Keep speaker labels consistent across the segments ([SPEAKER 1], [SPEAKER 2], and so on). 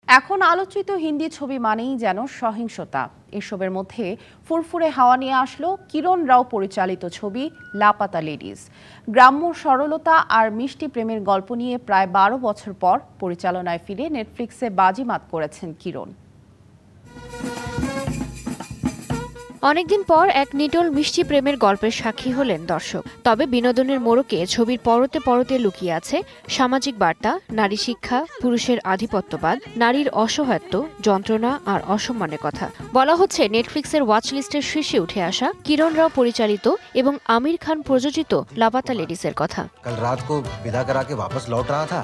[SPEAKER 1] এখন আলোচিত হিন্দি ছবি মানেই যেন সহিংসতা। এসবের মধ্যে ফুরফুরে হাওয়া নিয়ে আসলো কিরণ রাও পরিচালিত ছবি লাপাতা লেডিজ। গ্রাম্য সরলতা আর মিষ্টি প্রেমের গল্প নিয়ে প্রায় 12 বছর পর পরিচালনায় ফিরে নেটফ্লিক্সে বাজিমাত করেছেন কিরণ।
[SPEAKER 2] অনেকদিন পর এক নিটোল মিষ্টি প্রেমের গল্পের সাক্ষী হলেন দর্শক। তবে বিনোদনের মোড়কে ছবির পরতে পরতে লুকিয়ে আছে সামাজিক বার্তা, নারী শিক্ষা, পুরুষের আধিপত্যবাদ, নারীর অসহায়ত্ব, যন্ত্রণা আর অসম্মানের কথা। বলা হচ্ছে নেটফ্লিক্সের ওয়াচ লিস্টের শীর্ষে উঠে আসা কিরণ রাও পরিচালিত এবং আমির খান প্রযোজিত লাপাতা লেডিসের কথা।
[SPEAKER 3] কাল রাত কো বিদা করা কে वापस लौट रहा था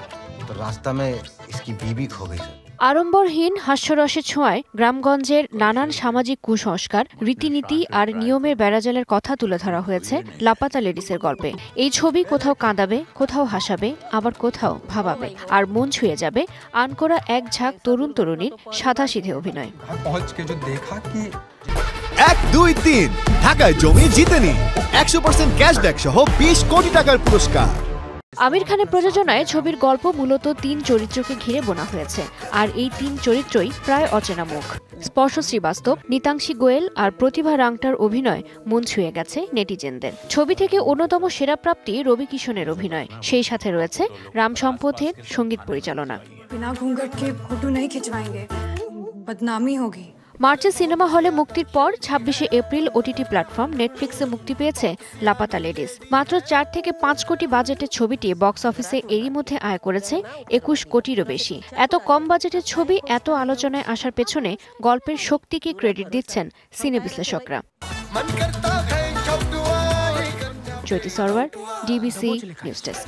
[SPEAKER 3] तो रास्ता में इसकी बीवी खो गई।
[SPEAKER 2] আড়ম্বরহীন হাস্যরসের ছোঁয়ায় গ্রামগঞ্জের নানান সামাজিক কুসংস্কার, রীতিনীতি আর নিয়মের বেড়াজালের কথা তুলে ধরা হয়েছে লাপাতা লেডিসের গল্পে। এই ছবি কোথাও কাঁদাবে, কোথাও হাসাবে, আবার কোথাও ভাবাবে, আর মন ছুঁয়ে যাবে আনকোরা এক ঝাঁক তরুণ তরুণীর সাদাসিধে অভিনয়।
[SPEAKER 4] 1, 2, 3 ঢাকায় জমি জিতে নিন 100% ক্যাশব্যাক সহ 20 কোটি টাকার পুরস্কার।
[SPEAKER 2] আমির খানের প্রযোজনায় ছবির গল্প মূলত 3 চরিত্রকে ঘিরে বোনা হয়েছে, আর এই 3 চরিত্রই প্রায় অচেনা মুখ। স্পর্শ শ্রীবাস্তব, নিতাংশী গোয়েল আর প্রতিভা রাংটার অভিনয় মন ছুঁয়ে গেছে নেটিজেনদের। ছবি থেকে অন্যতম সেরা প্রাপ্তি রবি কিশনের অভিনয়, সেই সাথে রয়েছে রাম সম্পথের সঙ্গীত পরিচালনা।
[SPEAKER 5] बिना घूंघट के फोटो नहीं खिंचवाएंगे, बदनामी होगी।
[SPEAKER 2] মার্চে সিনেমা হলে মুক্তির পর 26শে এপ্রিল ওটিটি প্ল্যাটফর্ম নেটফ্লিক্সে মুক্তি পেয়েছে লাপাতা লেডিস। মাত্র 4 থেকে 5 কোটি বাজেটের ছবিটি বক্স অফিসে এরই মধ্যে আয় করেছে 21 কোটিরও বেশি। এত কম বাজেটের ছবি এত আলোচনায় আসার পেছনে গল্পের শক্তিকে ক্রেডিট দিচ্ছেন সিনে বিশ্লেষকরা। জ্যোতি সরওয়ার, ডিবিসি নিউজ ডেস্ক।